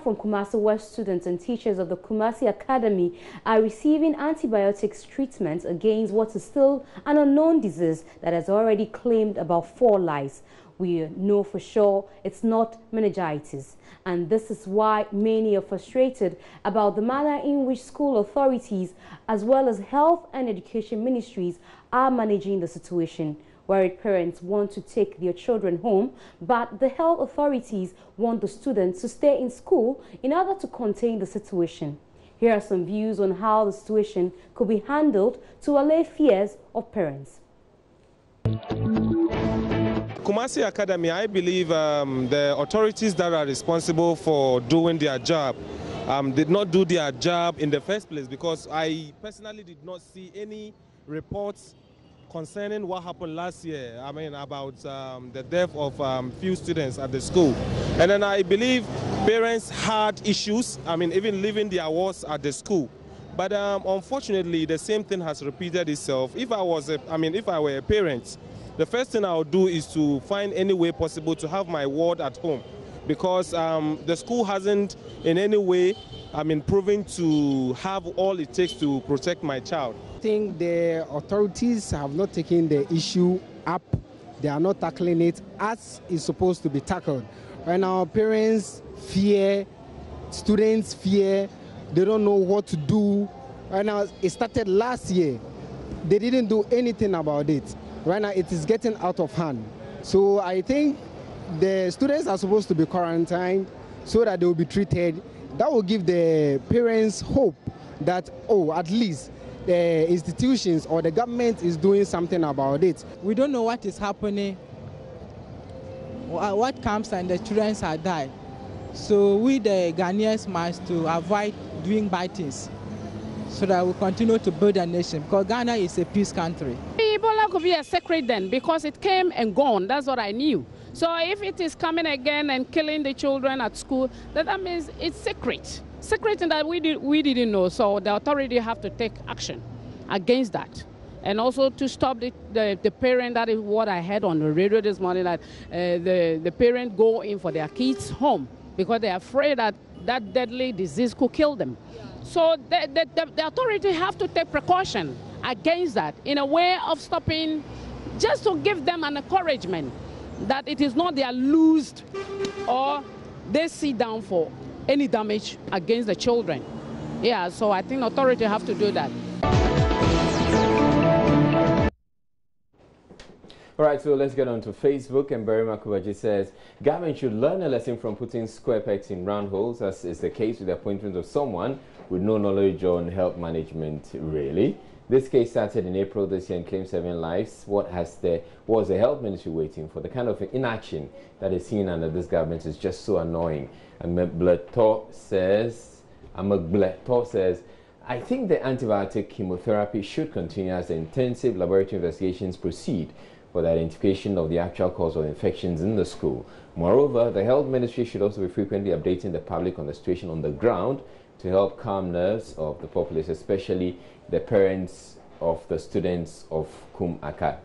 from Kumasi West students and teachers of the Kumasi Academy are receiving antibiotics treatment against what is still an unknown disease that has already claimed about 4 lives. We know for sure it's not meningitis, and this is why many are frustrated about the manner in which school authorities as well as health and education ministries are managing the situation. Worried parents want to take their children home, but the health authorities want the students to stay in school in order to contain the situation. Here are some views on how the situation could be handled to allay fears of parents. Kumasi Academy, I believe the authorities that are responsible for doing their job did not do their job in the first place, because I personally did not see any reports concerning what happened last year, about the death of few students at the school. And then I believe parents had issues, even leaving their wards at the school. But unfortunately, the same thing has repeated itself. If I were a parent, the first thing I would do is to find any way possible to have my ward at home, because the school hasn't in any way proven to have all it takes to protect my child. I think the authorities have not taken the issue up. They are not tackling it as it's supposed to be tackled. Right now, parents fear, students fear, they don't know what to do. Right now, it started last year. They didn't do anything about it. Right now, it is getting out of hand. So I think the students are supposed to be quarantined so that they will be treated. That will give the parents hope that, at least the institutions or the government is doing something about it. We don't know what is happening, what comes and the children are died. So we the Ghanaians must to avoid doing bad things so that we continue to build a nation, because Ghana is a peace country. Ebola could be a secret then, because it came and gone. That's what I knew. So if it is coming again and killing the children at school, that means it's secret. Secret in that we didn't know. So the authority have to take action against that. And also to stop the parent, that is what I heard on the radio this morning, that the parent go in for their kids home because they're afraid that that deadly disease could kill them. So the authority have to take precaution against that in a way of stopping, just to give them an encouragement that it is not they are loosed or they sit down for any damage against the children. Yeah, so I think authority have to do that. All right, so let's get on to Facebook. And Berima Kubaji says, government should learn a lesson from putting square pegs in round holes, as is the case with the appointment of someone with no knowledge on health management, really. This case started in April this year and claimed 7 lives. What was the health ministry waiting for? The kind of inaction that is seen under this government is just so annoying. And Mbleto says, I think the antibiotic chemotherapy should continue as the intensive laboratory investigations proceed for the identification of the actual cause of infections in the school. Moreover, the health ministry should also be frequently updating the public on the situation on the ground to help calm nerves of the populace, especially the parents of the students of Kum Akad.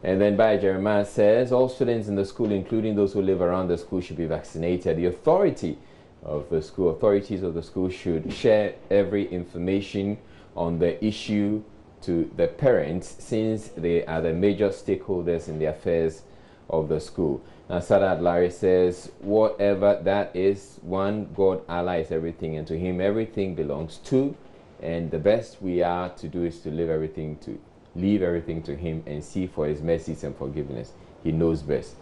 And then Baya Jeremiah says, all students in the school, including those who live around the school, should be vaccinated. The authorities of the school should share every information on the issue to the parents, since they are the major stakeholders in the affairs of the school. Now, Sadat Larry says, whatever that is, one God, Allah is everything, and to him everything belongs to, and the best we are to do is to leave everything to him and see for his mercies and forgiveness. He knows best.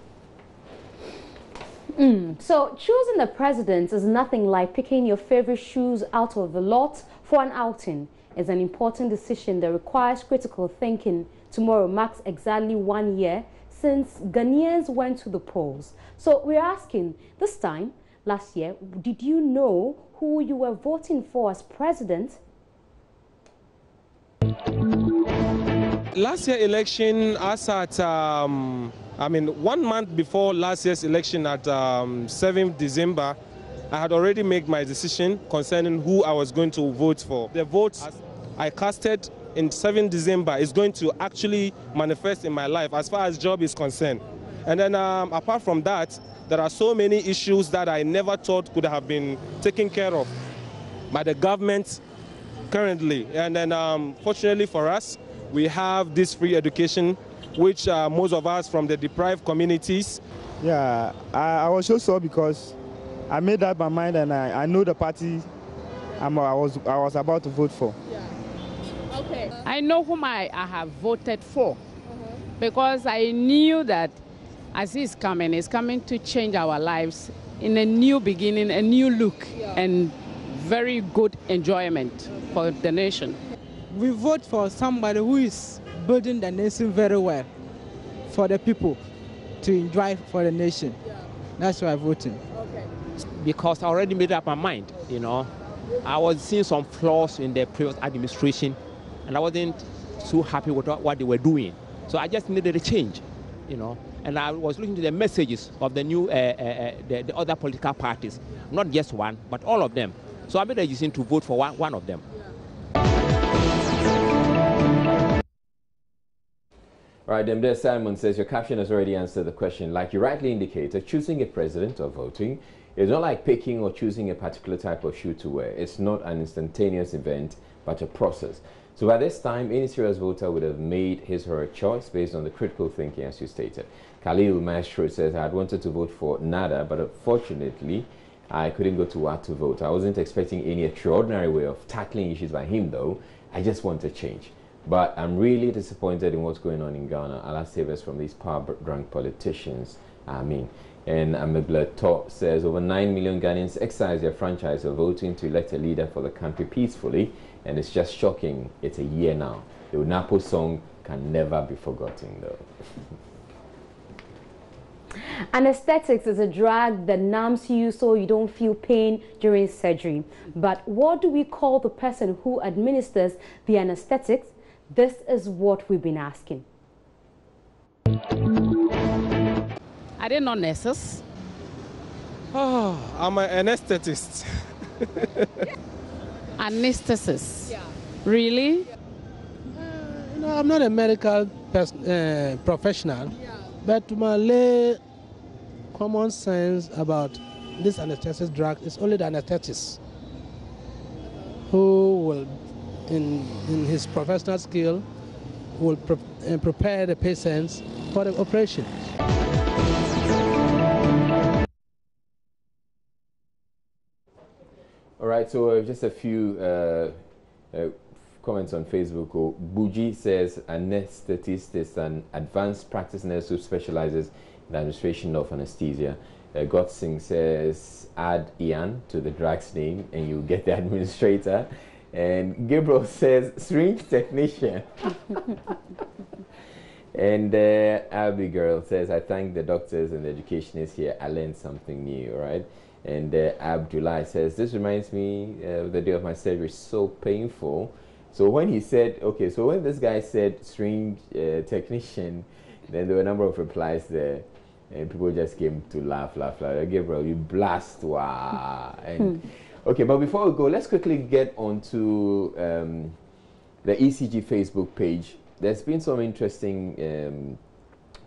So choosing the president is nothing like picking your favorite shoes out of the lot for an outing. It's an important decision that requires critical thinking. Tomorrow marks exactly 1 year since Ghanaians went to the polls. So we're asking, this time, last year, did you know who you were voting for as president? Last year election, as at 1 month before last year's election at 7th December, I had already made my decision concerning who I was going to vote for. The votes I casted in 7th December is going to actually manifest in my life as far as job is concerned. And then apart from that, there are so many issues that I never thought could have been taken care of by the government currently. And then fortunately for us, we have this free education, which most of us from the deprived communities. Yeah, I was so because I made up my mind, and I know the party I was about to vote for. Yeah. Okay. I know whom I have voted for because I knew that as he's coming to change our lives in a new beginning, a new look, and very good enjoyment for the nation. We vote for somebody who is building the nation very well for the people to enjoy for the nation. That's why I'm voting. Okay. Because I already made up my mind, you know. I was seeing some flaws in the previous administration, and I wasn't so happy with what they were doing. So I just needed a change, you know. And I was looking to the messages of the new, the other political parties, not just one, but all of them. So I made a decision to vote for one of them. All right, Demde Simon says your caption has already answered the question. Like you rightly indicated, choosing a president or voting is not like picking or choosing a particular type of shoe to wear. It's not an instantaneous event, but a process. So by this time, any serious voter would have made his or her choice based on the critical thinking, as you stated. Khalil Maestro says, I had wanted to vote for Nada, but unfortunately, I couldn't go to work to vote. I wasn't expecting any extraordinary way of tackling issues by him, though. I just want to change. But I'm really disappointed in what's going on in Ghana. Allah save us from these power-drunk politicians. I mean. And Amebla Top says, over 9 million Ghanaians exercise their franchise of voting to elect a leader for the country peacefully. And it's just shocking. It's a year now. The Unapo song can never be forgotten, though. Anesthetics is a drug that numbs you so you don't feel pain during surgery. But what do we call the person who administers the anesthetics? This is what we've been asking. Are they not nurses? Oh, I'm an anesthetist. Anesthetist? Yeah. Really? I'm not a medical professional, but my lay common sense about this anesthetist drug is only the anesthetist who will, in his professional skill, will prepare the patients for the operation. All right, so just a few comments on Facebook. Buji says anesthetist is an advanced practice nurse who specializes in the administration of anesthesia. Godsing says add Ian to the drug's name and you get the administrator. And Gabriel says syringe technician. And Abigail says, I thank the doctors and the educationists here. I learned something new, right? And Abdullah says, this reminds me of the day of my surgery, so painful. So when he said, okay, so when this guy said syringe technician, then there were a number of replies there. And people just came to laugh. Gabriel, you blast, wow. And, okay, but before we go, let's quickly get onto the ECG Facebook page. There's been some interesting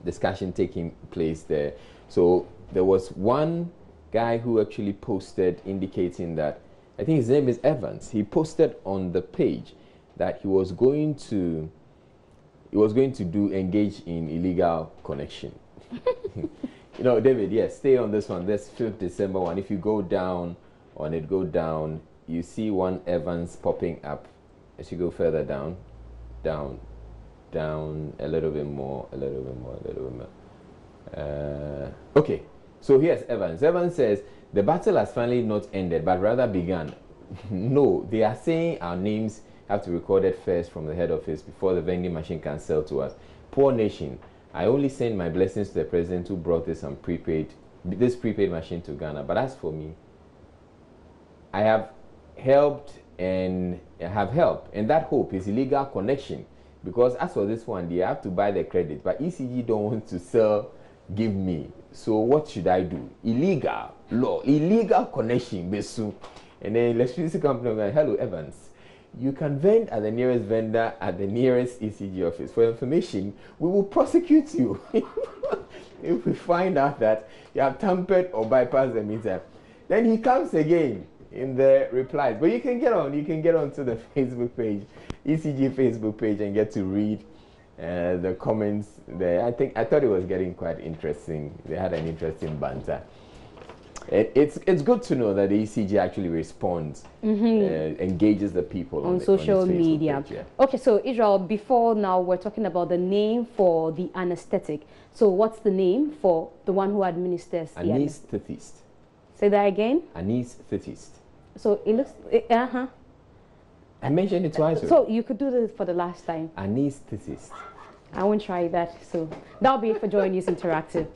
discussion taking place there. So there was one guy who actually posted indicating that, I think his name is Evans. He posted on the page that he was going to engage in illegal connection. You know, David, yes, stay on this one. This 5th December one. If you go down on it, go down, you see one Evans popping up. As you go further down, down, a little bit more. Okay, so here's Evans. Evans says, the battle has finally not ended, but rather begun. No, they are saying our names have to be recorded first from the head office before the vending machine can sell to us. Poor nation. I only send my blessings to the president who brought this prepaid machine to Ghana. But as for me, I have helped, and that hope is illegal connection. Because as for this one, they have to buy the credit, but ECG don't want to sell, give me. So what should I do? Illegal law, illegal connection, Besu. And then electricity company going, hello Evans, you can vend at the nearest vendor at the nearest ECG office. For information, we will prosecute you. if we find out that you have tampered or bypassed the meter, then he comes again in the replies. But you can get on to the Facebook page, ECG Facebook page, and get to read the comments there. I thought it was getting quite interesting. They had an interesting banter. It's good to know that the ECG actually responds, engages the people on social media. Page, yeah. Okay, so Israel, before now we're talking about the name for the anesthetic. So what's the name for the one who administers the anesthetist? Say that again. Anesthetist. So it looks I mentioned it twice. So you could do this for the last time. Anesthetist. I won't try that. So that'll be it for Joy News Interactive.